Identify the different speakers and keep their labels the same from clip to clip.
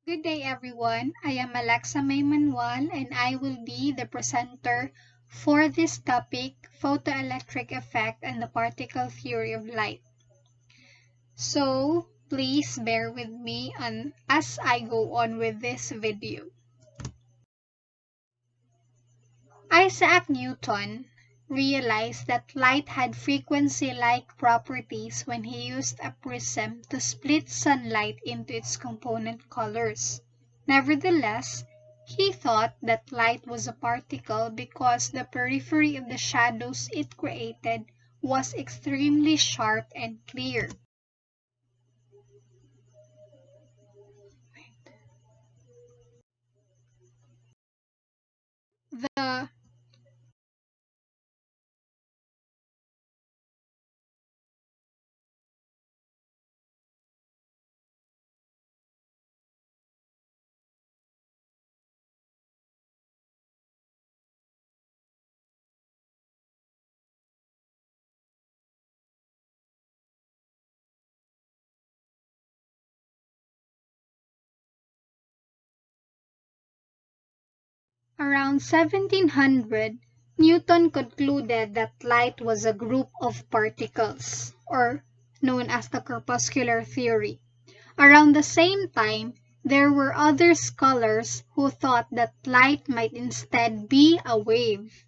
Speaker 1: Good day, everyone. I am Alexa Maymanwal, and I will be the presenter for this topic, photoelectric effect and the particle theory of light. So, please bear with me as I go on with this video. Isaac Newton realized that light had frequency-like properties when he used a prism to split sunlight into its component colors. Nevertheless, he thought that light was a particle because the periphery of the shadows it created was extremely sharp and clear. The Around 1700, Newton concluded that light was a group of particles, or known as the corpuscular theory. Around the same time, there were other scholars who thought that light might instead be a wave.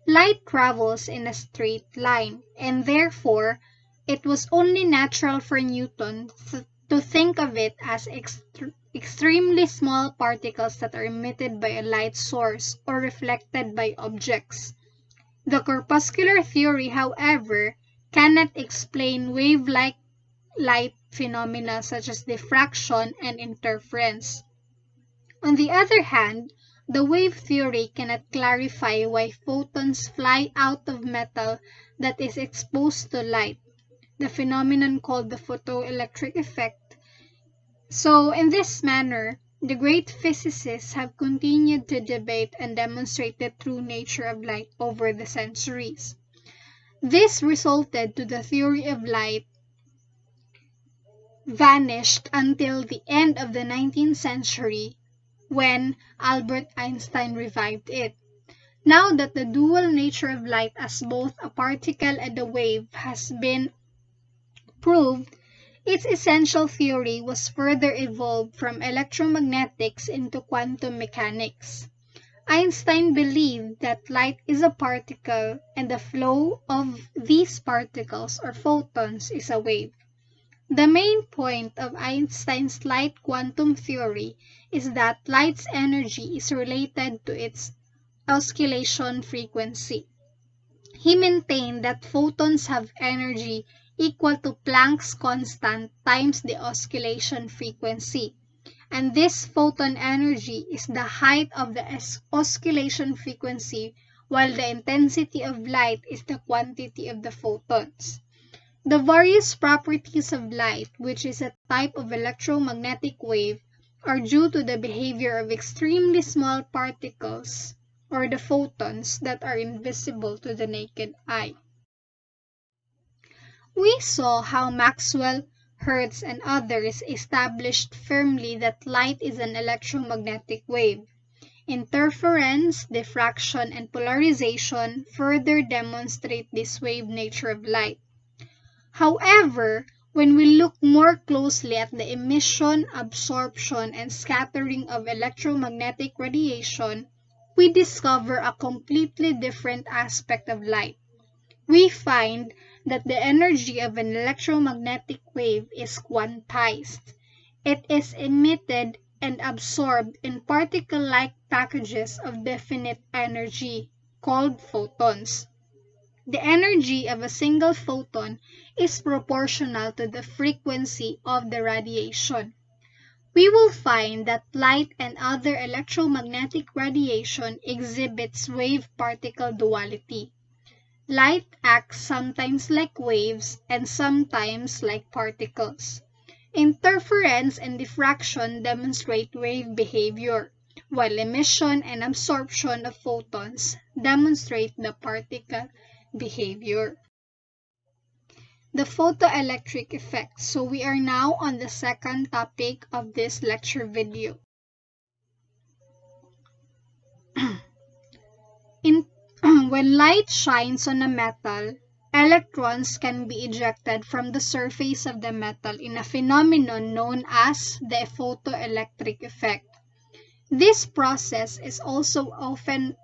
Speaker 1: Light travels in a straight line, and therefore it was only natural for Newton to think of it as extremely small particles that are emitted by a light source or reflected by objects. The corpuscular theory, however, cannot explain wave-like light phenomena such as diffraction and interference. On the other hand, the wave theory cannot clarify why photons fly out of metal that is exposed to light, the phenomenon called the photoelectric effect. So, in this manner, the great physicists have continued to debate and demonstrate the true nature of light over the centuries. This resulted to the theory of light vanished until the end of the 19th century when Albert Einstein revived it. Now that the dual nature of light as both a particle and a wave has been proved, its essential theory was further evolved from electromagnetics into quantum mechanics. Einstein believed that light is a particle and the flow of these particles or photons is a wave. The main point of Einstein's light quantum theory is that light's energy is related to its oscillation frequency. He maintained that photons have energy equal to Planck's constant times the oscillation frequency, and this photon energy is the height of the oscillation frequency, while the intensity of light is the quantity of the photons. The various properties of light, which is a type of electromagnetic wave, are due to the behavior of extremely small particles, or the photons, that are invisible to the naked eye. We saw how Maxwell, Hertz, and others established firmly that light is an electromagnetic wave. Interference, diffraction, and polarization further demonstrate this wave nature of light. However, when we look more closely at the emission, absorption, and scattering of electromagnetic radiation, we discover a completely different aspect of light. We find that the energy of an electromagnetic wave is quantized. It is emitted and absorbed in particle-like packages of definite energy, called photons. The energy of a single photon is proportional to the frequency of the radiation. We will find that light and other electromagnetic radiation exhibits wave-particle duality. Light acts sometimes like waves and sometimes like particles. Interference and diffraction demonstrate wave behavior, while emission and absorption of photons demonstrate the particle behavior. the photoelectric effect. So we are now on the second topic of this lecture video. When light shines on a metal, electrons can be ejected from the surface of the metal in a phenomenon known as the photoelectric effect. This process is also often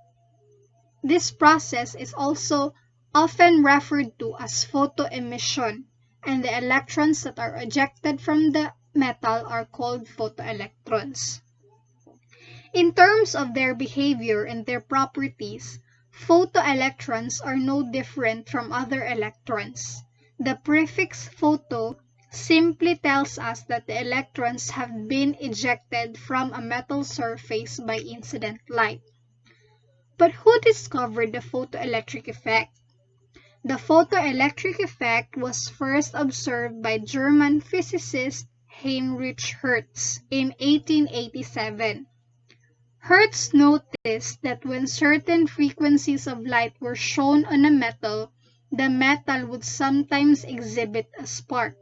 Speaker 1: referred to as photoemission, and the electrons that are ejected from the metal are called photoelectrons. In terms of their behavior and their properties, photoelectrons are no different from other electrons. The prefix photo simply tells us that the electrons have been ejected from a metal surface by incident light. But who discovered the photoelectric effect? The photoelectric effect was first observed by German physicist Heinrich Hertz in 1887. Hertz noticed that when certain frequencies of light were shown on a metal, the metal would sometimes exhibit a spark.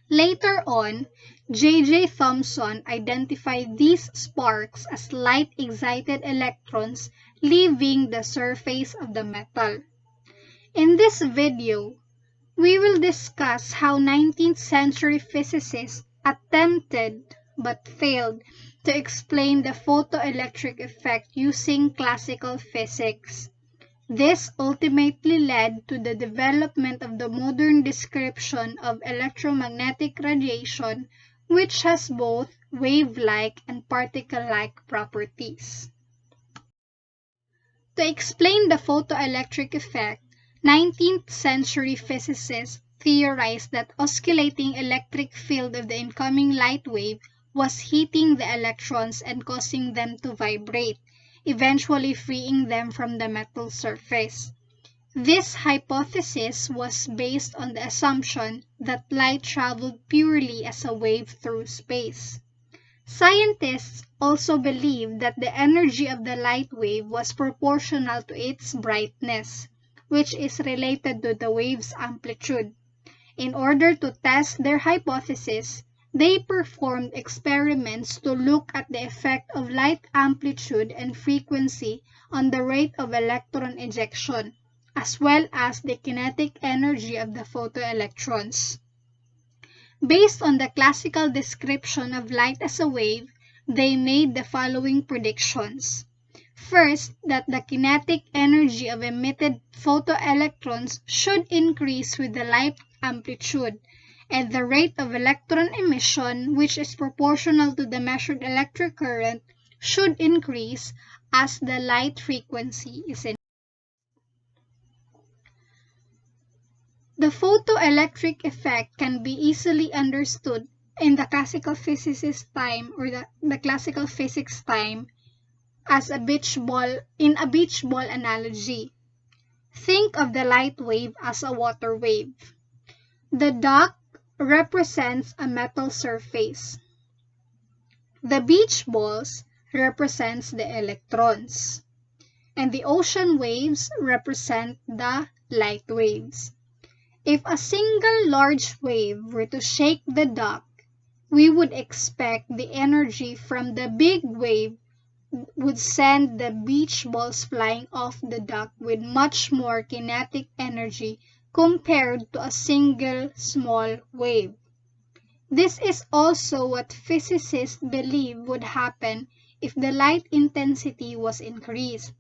Speaker 1: Later on, J. Thomson identified these sparks as light-excited electrons leaving the surface of the metal. In this video, we will discuss how 19th century physicists attempted but failed to explain the photoelectric effect using classical physics. This ultimately led to the development of the modern description of electromagnetic radiation, which has both wave-like and particle-like properties. To explain the photoelectric effect, 19th century physicists theorized that oscillating electric field of the incoming light wave was heating the electrons and causing them to vibrate, eventually freeing them from the metal surface. This hypothesis was based on the assumption that light traveled purely as a wave through space. Scientists also believed that the energy of the light wave was proportional to its brightness, which is related to the wave's amplitude. In order to test their hypothesis, they performed experiments to look at the effect of light amplitude and frequency on the rate of electron ejection, as well as the kinetic energy of the photoelectrons. Based on the classical description of light as a wave, they made the following predictions. First, that the kinetic energy of emitted photoelectrons should increase with the light amplitude, and the rate of electron emission, which is proportional to the measured electric current, should increase as the light frequency is increased. The photoelectric effect can be easily understood in the classical physicist time or the classical physics time as a beach ball analogy. Think of the light wave as a water wave. The dot represents a metal surface. The beach balls represents the electrons, and the ocean waves represent the light waves. If a single large wave were to shake the dock, we would expect the energy from the big wave would send the beach balls flying off the dock with much more kinetic energy compared to a single small wave. This is also what physicists believe would happen if the light intensity was increased.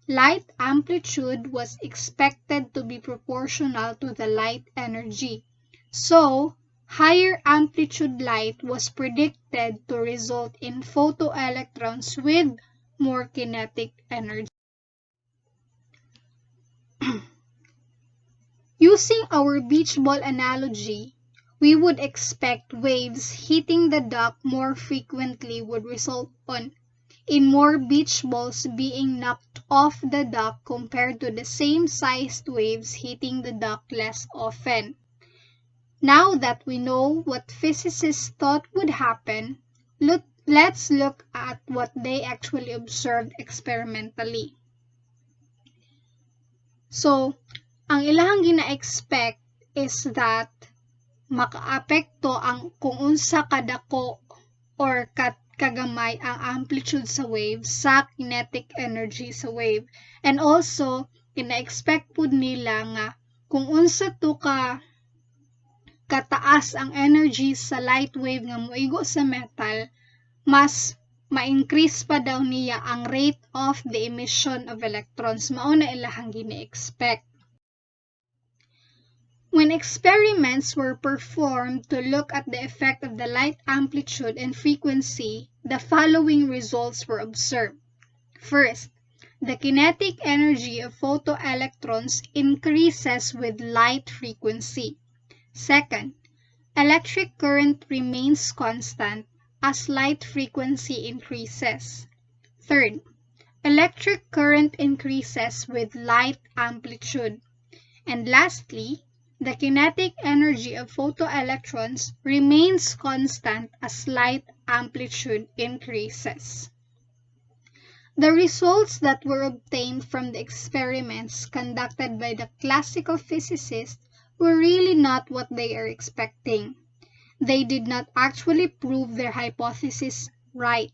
Speaker 1: Light amplitude was expected to be proportional to the light energy. So, higher amplitude light was predicted to result in photoelectrons with more kinetic energy. Using our beach ball analogy, we would expect waves hitting the dock more frequently would result in more beach balls being knocked off the dock compared to the same sized waves hitting the dock less often. Now that we know what physicists thought would happen, let's look at what they actually observed experimentally. So, ang ilahang gina-expect is that makaapekto ang kung unsa kadako or kagamay ang amplitude sa wave sa kinetic energy sa wave. And also, ina-expect pud nila nga kung unsa to kataas ang energy sa light wave nga moigo sa metal, mas ma-increase pa daw niya ang rate of the emission of electrons. Mao na ilahang gini-expect. When experiments were performed to look at the effect of the light amplitude and frequency, the following results were observed. First, the kinetic energy of photoelectrons increases with light frequency. Second, electric current remains constant as light frequency increases. Third, electric current increases with light amplitude. And lastly, the kinetic energy of photoelectrons remains constant as light amplitude increases. The results that were obtained from the experiments conducted by the classical physicists were really not what they are expecting. They did not actually prove their hypothesis right.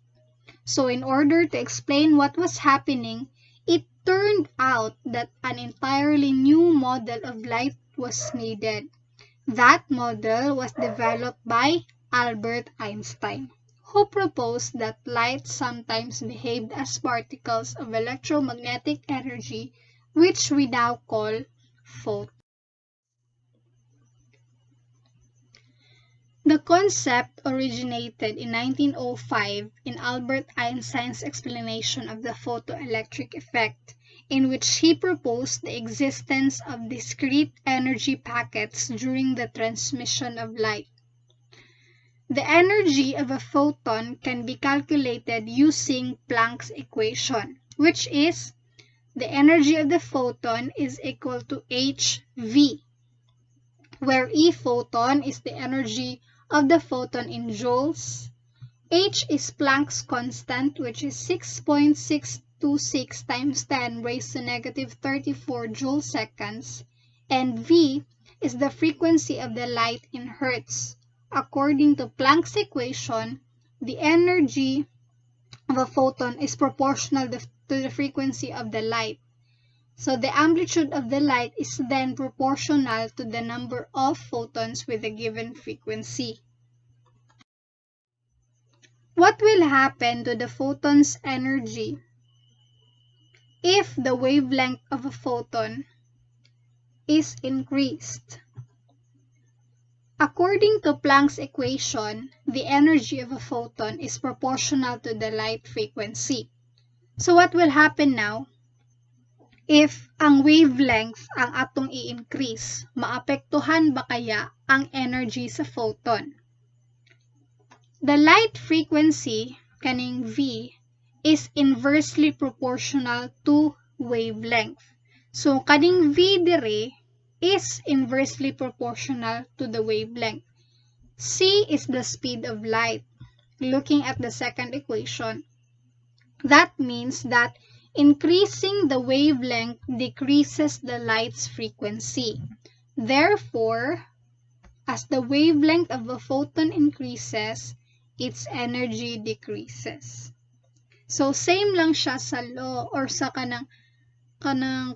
Speaker 1: So in order to explain what was happening, it turned out that an entirely new model of light was needed. That model was developed by Albert Einstein, who proposed that light sometimes behaved as particles of electromagnetic energy, which we now call photons. The concept originated in 1905 in Albert Einstein's explanation of the photoelectric effect, in which he proposed the existence of discrete energy packets during the transmission of light. The energy of a photon can be calculated using Planck's equation, which is the energy of the photon is equal to hv, where E photon is the energy of the photon in joules, H is Planck's constant, which is 6.626 times 10 raised to negative 34 joule seconds, and V is the frequency of the light in hertz. According to Planck's equation, the energy of a photon is proportional to the frequency of the light. So the amplitude of the light is then proportional to the number of photons with a given frequency. What will happen to the photon's energy if the wavelength of a photon is increased? According to Planck's equation, the energy of a photon is proportional to the light frequency. So what will happen now? If ang wavelength ang atong i-increase, maapektuhan ba kaya ang energy sa photon? The light frequency, kaning V, is inversely proportional to wavelength. So, kaning V dire is inversely proportional to the wavelength. C is the speed of light. Looking at the second equation, that means that increasing the wavelength decreases the light's frequency. Therefore, as the wavelength of a photon increases, its energy decreases. So, same lang siya sa law or sa kanang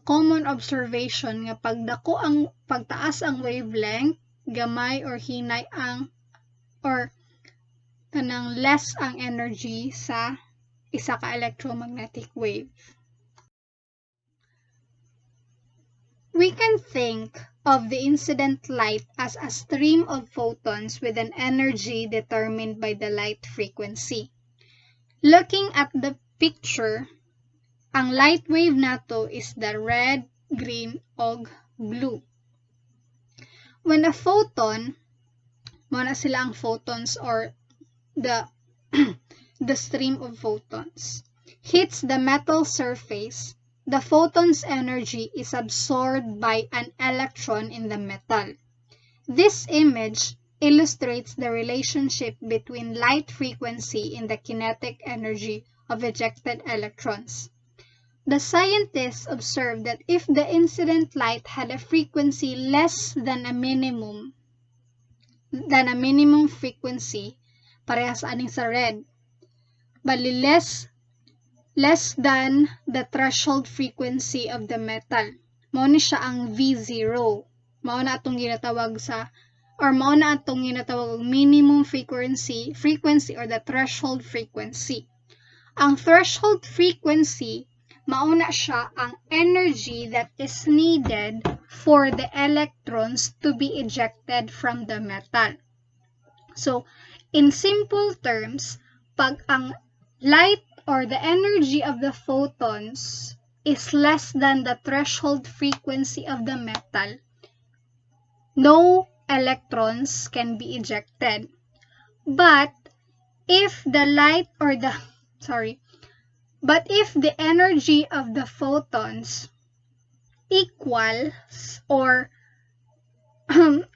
Speaker 1: common observation nga pagtaas ang wavelength, gamay or hinay ang or kanang less ang energy sa isa ka electromagnetic wave. We can think of the incident light as a stream of photons with an energy determined by the light frequency. Looking at the picture, ang light wave nato is the red, green, og blue. When a photon, muna sila ang photons or the stream of photons, hits the metal surface, the photon's energy is absorbed by an electron in the metal. This image illustrates the relationship between light frequency and the kinetic energy of ejected electrons. The scientists observed that if the incident light had a frequency less than a minimum frequency, parehas aning sa red, bali less than the threshold frequency of the metal. Mao ni siya ang V0. Mao na atong ginatawag minimum frequency or the threshold frequency. Ang threshold frequency, mauna siya ang energy that is needed for the electrons to be ejected from the metal. So, in simple terms, pag ang light or the energy of the photons is less than the threshold frequency of the metal, no electrons can be ejected. But if the energy of the photons equals or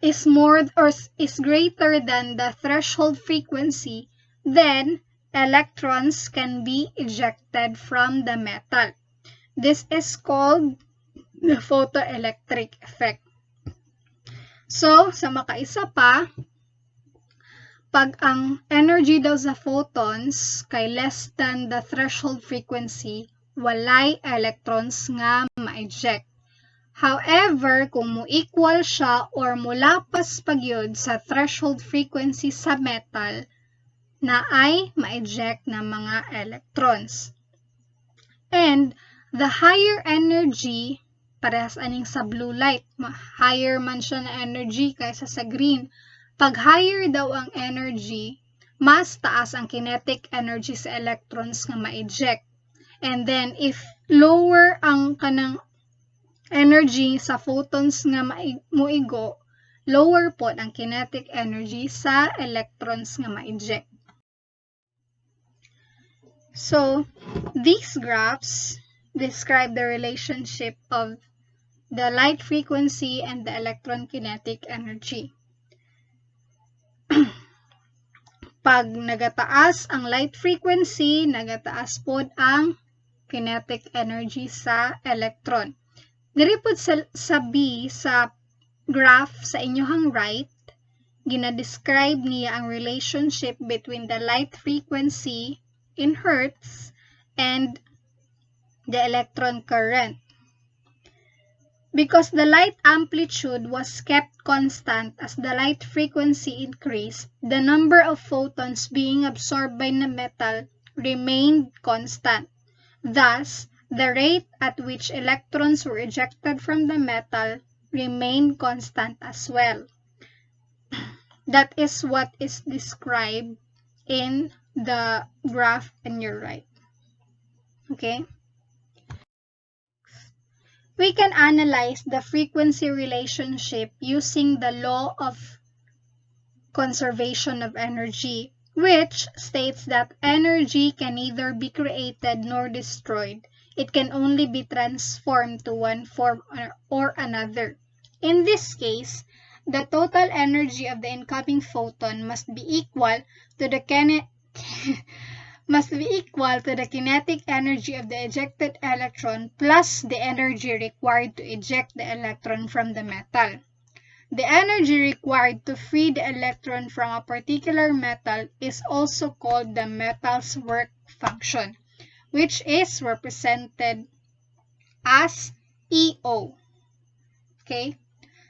Speaker 1: is greater than the threshold frequency, then electrons can be ejected from the metal. This is called the photoelectric effect. So, sa makaisa pa, pag ang energy daw sa photons kay less than the threshold frequency, walay electrons nga ma-eject. However, kung mo-equal siya or mulapas pagyod sa threshold frequency sa metal, na ay ma-eject na mga electrons. And the higher energy, parehas aning sa blue light, higher man siya na energy kaysa sa green. Pag higher daw ang energy, mas taas ang kinetic energy sa electrons nga ma-eject. And then, if lower ang kanang energy sa photons nga moigo, lower po ang kinetic energy sa electrons nga ma-eject. So, these graphs describe the relationship of the light frequency and the electron kinetic energy. Pag nagataas ang light frequency, nagataas pod ang kinetic energy sa electron. Diri pod sa B, sa graph sa inyohang right, ginadescribe niya ang relationship between the light frequency in hertz and the electron current. Because the light amplitude was kept constant as the light frequency increased, the number of photons being absorbed by the metal remained constant. Thus, the rate at which electrons were ejected from the metal remained constant as well. That is what is described in the graph on your right. Okay? We can analyze the frequency relationship using the law of conservation of energy, which states that energy can neither be created nor destroyed. It can only be transformed to one form or another. In this case, the total energy of the incoming photon must be equal to the kinetic energy of the ejected electron plus the energy required to eject the electron from the metal. The energy required to free the electron from a particular metal is also called the metal's work function, which is represented as EO. Okay?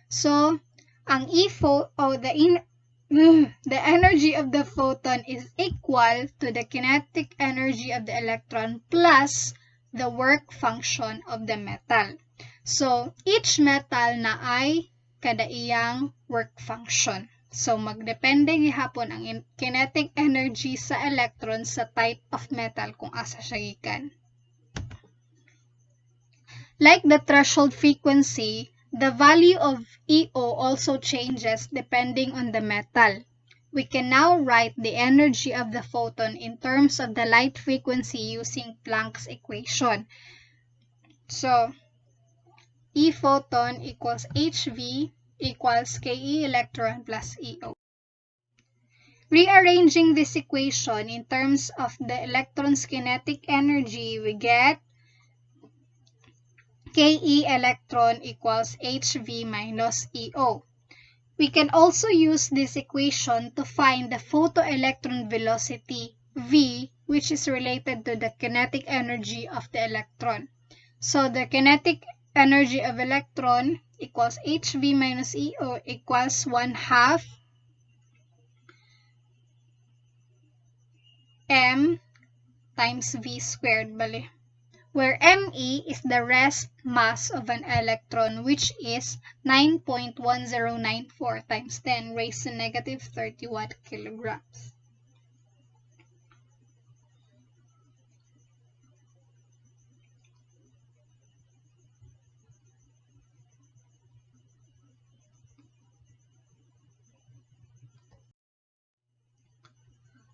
Speaker 1: So, ang the energy of the photon is equal to the kinetic energy of the electron plus the work function of the metal. So, each metal na ay kada iyang work function. So, magdepende gihapon ang kinetic energy sa electron sa type of metal kung asa siya gikan. Like the threshold frequency, the value of EO also changes depending on the metal. We can now write the energy of the photon in terms of the light frequency using Planck's equation. So, E photon equals HV equals KE electron plus EO. Rearranging this equation in terms of the electron's kinetic energy, we get Ke electron equals Hv minus Eo. We can also use this equation to find the photoelectron velocity V, which is related to the kinetic energy of the electron. So the kinetic energy of electron equals Hv minus Eo equals 1/2 m times v squared, bali, where Me is the rest mass of an electron, which is 9.1094 times 10 raised to negative 31 kilograms.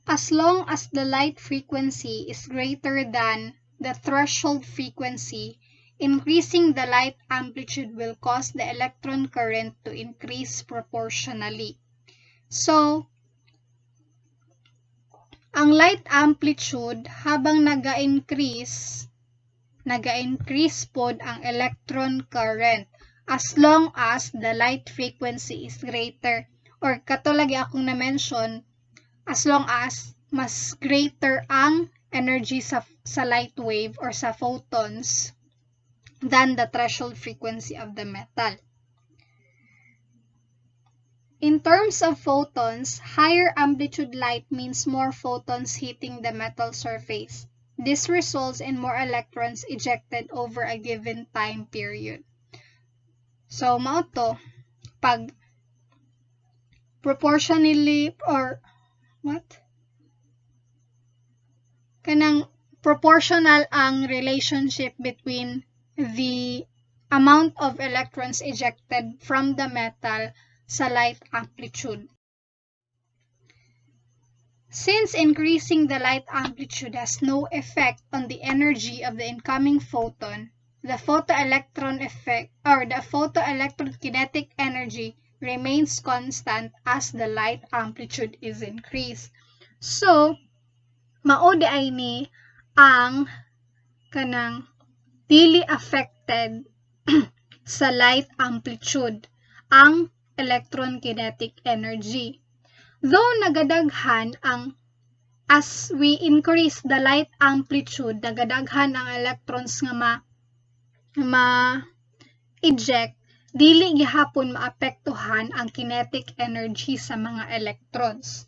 Speaker 1: As long as the light frequency is greater than the threshold frequency, increasing the light amplitude will cause the electron current to increase proportionally. So, ang light amplitude habang naga-increase pod ang electron current as long as the light frequency is greater, or katulad akong na-mention, as long as mas greater ang energy sa light wave or sa photons than the threshold frequency of the metal. In terms of photons, higher amplitude light means more photons hitting the metal surface. This results in more electrons ejected over a given time period. So, mao to, pag proportionally or kanang proportional ang relationship between the amount of electrons ejected from the metal sa light amplitude. Since increasing the light amplitude has no effect on the energy of the incoming photon, the photoelectron effect or the photoelectron kinetic energy remains constant as the light amplitude is increased. So, mao ay ni ang kanang dili affected sa light amplitude ang electron kinetic energy. Though nagadaghan ang as we increase the light amplitude, nagadaghan ang electrons nga ma-eject, dili gihapon maapektuhan ang kinetic energy sa mga electrons.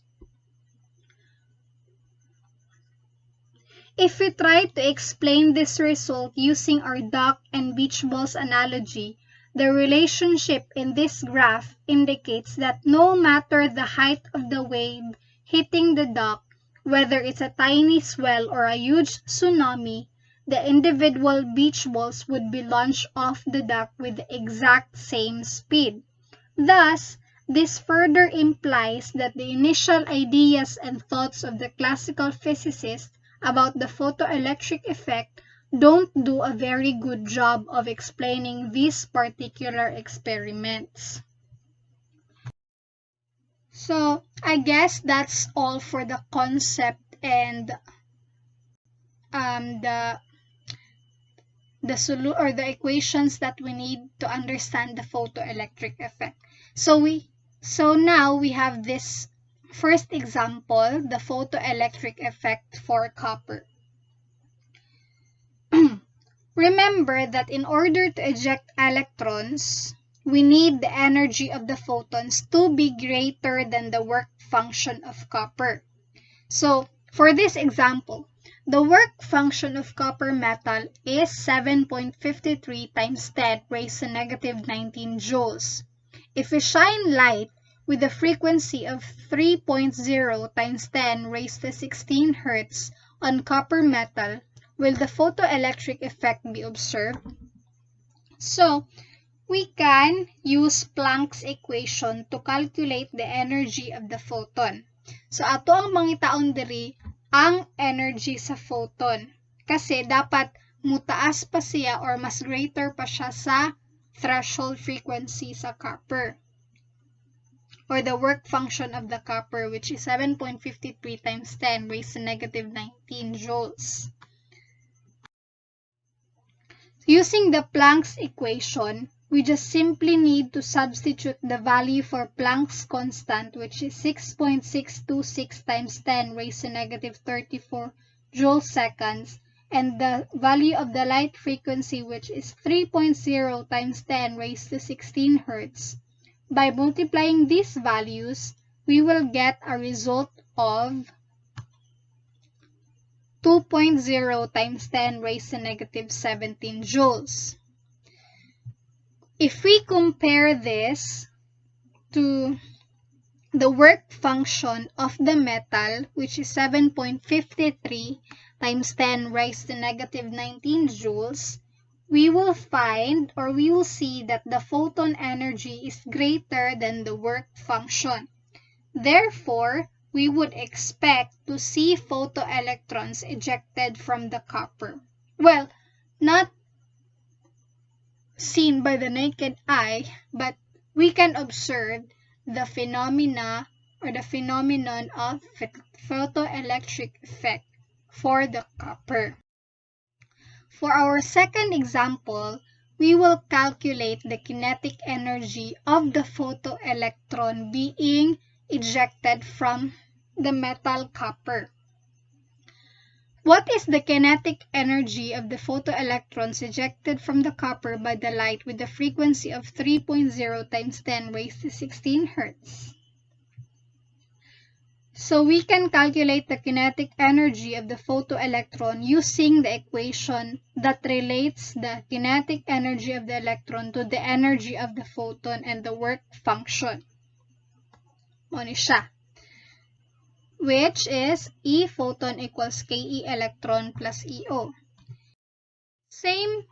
Speaker 1: If we try to explain this result using our duck and beach balls analogy, the relationship in this graph indicates that no matter the height of the wave hitting the duck, whether it's a tiny swell or a huge tsunami, the individual beach balls would be launched off the duck with the exact same speed. Thus, this further implies that the initial ideas and thoughts of the classical physicists about the photoelectric effect don't do a very good job of explaining these particular experiments. So, I guess that's all for the concept and the equations that we need to understand the photoelectric effect. So now we have this first example, the photoelectric effect for copper. Remember that in order to eject electrons, we need the energy of the photons to be greater than the work function of copper. So, for this example, the work function of copper metal is 7.53 times 10 raised to negative 19 joules. If we shine light with a frequency of 3.0 times 10 raised to 16 Hz on copper metal, will the photoelectric effect be observed? So, we can use Planck's equation to calculate the energy of the photon. So, ato ang mangitaon diri ang energy sa photon. Kasi dapat mutaas pa siya or mas greater pa siya sa threshold frequency sa copper. Or the work function of the copper, which is 7.53 times 10 raised to negative 19 joules. Using the Planck's equation, we just simply need to substitute the value for Planck's constant, which is 6.626 times 10 raised to negative 34 joule seconds, and the value of the light frequency, which is 3.0 times 10 raised to 16 Hertz. By multiplying these values, we will get a result of 2.0 times 10 raised to negative 17 joules. If we compare this to the work function of the metal, which is 7.53 times 10 raised to negative 19 joules, we will find, or we will see, that the photon energy is greater than the work function. Therefore, we would expect to see photoelectrons ejected from the copper. Well, not seen by the naked eye, but we can observe the phenomena or the phenomenon of photoelectric effect for the copper. For our second example, we will calculate the kinetic energy of the photoelectron being ejected from the metal copper. What is the kinetic energy of the photoelectrons ejected from the copper by the light with a frequency of 3.0 times 10 raised to 16 Hertz? So we can calculate the kinetic energy of the photoelectron using the equation that relates the kinetic energy of the electron to the energy of the photon and the work function. Mo ni siya, which is E photon equals KE electron plus EO. Same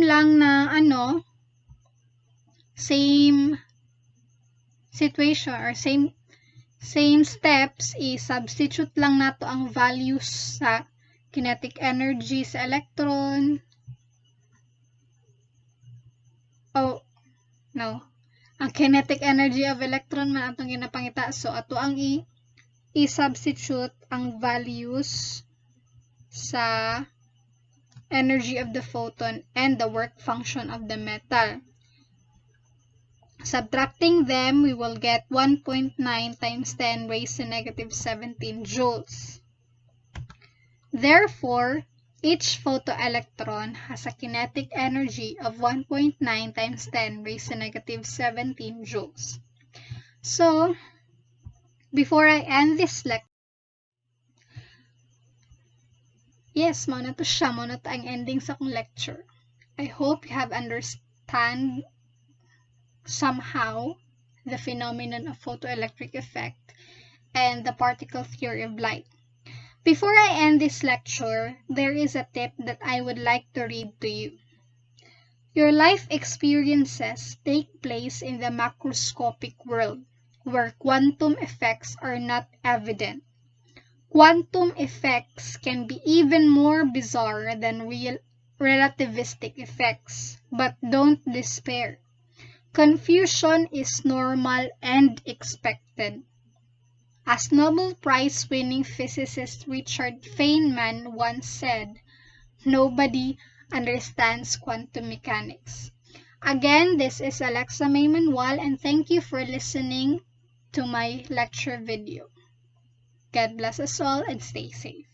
Speaker 1: lang na same situation or same steps, i-substitute lang nato ang values sa kinetic energy sa electron. Ang kinetic energy of electron man atong ginapangita. So ato ang i-substitute ang values sa energy of the photon and the work function of the metal. Subtracting them, we will get 1.9 times 10 raised to negative 17 joules. Therefore, each photoelectron has a kinetic energy of 1.9 times 10 raised to negative 17 joules. So, before I end this lecture, yes, mao na to siya, mao na to ang ending sa akong lecture. I hope you have understand somehow the phenomenon of photoelectric effect and the particle theory of light. Before I end this lecture, there is a tip that I would like to read to you. Your life experiences take place in the macroscopic world, where quantum effects are not evident. Quantum effects can be even more bizarre than relativistic effects, but don't despair. Confusion is normal and expected. As Nobel Prize-winning physicist Richard Feynman once said, nobody understands quantum mechanics. Again, this is Alexa May Manuel, and thank you for listening to my lecture video. God bless us all and stay safe.